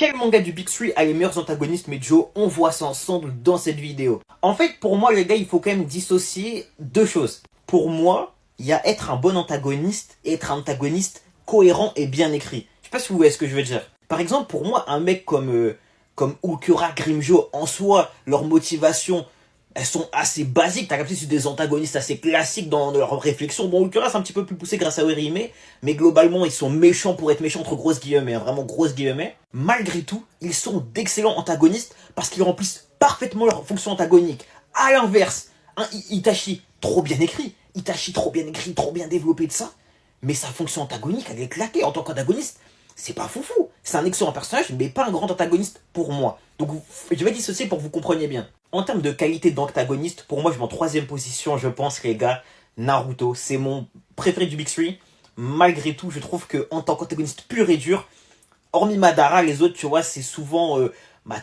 Quel manga du Big Three a les meilleurs antagonistes, mais Joe, on voit ça ensemble dans cette vidéo. En fait, pour moi, les gars, il faut quand même dissocier deux choses. Pour moi, il y a être un bon antagoniste et être un antagoniste cohérent et bien écrit. Je sais pas si vous voyez ce que je veux dire. Par exemple, pour moi, un mec comme Ulquiorra, Grimmjow, en soi, leur motivation, elles sont assez basiques. T'as capté, c'est des antagonistes assez classiques dans leur réflexion. Bon, Ulquiorra, c'est un petit peu plus poussé grâce à Orihime, mais globalement, ils sont méchants pour être méchants, entre grosses guillemets, hein, vraiment grosses guillemets. Malgré tout, ils sont d'excellents antagonistes parce qu'ils remplissent parfaitement leur fonction antagonique. À l'inverse, Itachi, trop bien écrit. Itachi, trop bien écrit, trop bien développé de ça. Mais sa fonction antagonique, elle est claquée. En tant qu'antagoniste, c'est pas foufou. C'est un excellent personnage, mais pas un grand antagoniste pour moi. Donc, je vais dissocier pour que vous compreniez bien. En termes de qualité d'antagoniste, pour moi, je mets en troisième position, je pense, les gars, Naruto. C'est mon préféré du Big Three. Malgré tout, je trouve que en tant qu'antagoniste pur et dur, hormis Madara, les autres, tu vois, c'est souvent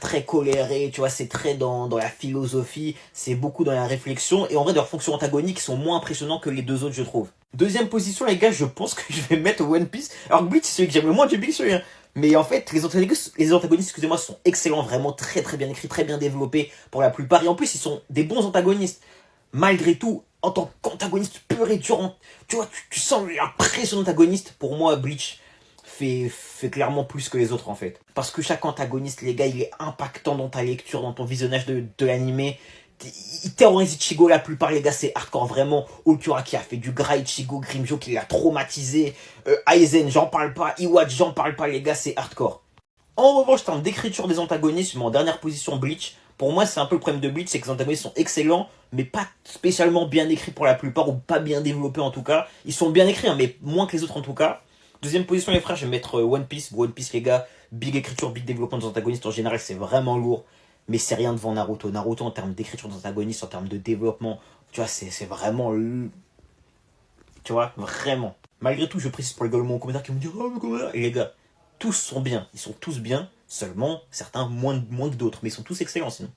très coléré, tu vois, c'est très dans la philosophie, c'est beaucoup dans la réflexion, et en vrai, leurs fonctions antagoniques sont moins impressionnants que les deux autres, je trouve. Deuxième position, les gars, je pense que je vais mettre One Piece. Alors, Bleach, c'est celui que j'aime le moins du Big Three, hein. Mais en fait, les antagonistes, excusez-moi, sont excellents, vraiment très très bien écrits, très bien développés pour la plupart, et en plus, ils sont des bons antagonistes. Malgré tout, en tant qu'antagoniste pur et dur, tu vois, tu sens la pression d'antagoniste. Pour moi, Bleach fait clairement plus que les autres en fait. Parce que chaque antagoniste, les gars, il est impactant dans ta lecture, dans ton visionnage de l'animé. Il terrorise Ichigo la plupart, les gars, c'est hardcore, vraiment. Ulquiorra qui a fait du gras, Ichigo, Grimmjow qui l'a traumatisé, Aizen, j'en parle pas, Iwatch, j'en parle pas, les gars, c'est hardcore. En revanche, en termes d'écriture des antagonistes, je mets en dernière position Bleach. Pour moi, c'est un peu le problème de Bleach, c'est que les antagonistes sont excellents, mais pas spécialement bien écrits pour la plupart, ou pas bien développés en tout cas. Ils sont bien écrits, hein, mais moins que les autres en tout cas. Deuxième position, les frères, je vais mettre One Piece. One Piece, les gars, big écriture, big développement des antagonistes. En général, c'est vraiment lourd, mais c'est rien devant Naruto. Naruto, en termes d'écriture des antagonistes, en termes de développement, tu vois, c'est vraiment. Tu vois, vraiment. Malgré tout, je précise pour les gars, mon commentaire qui me dit oh, mais comment. Et les gars, tous sont bien. Ils sont tous bien, seulement certains moins que d'autres, mais ils sont tous excellents sinon.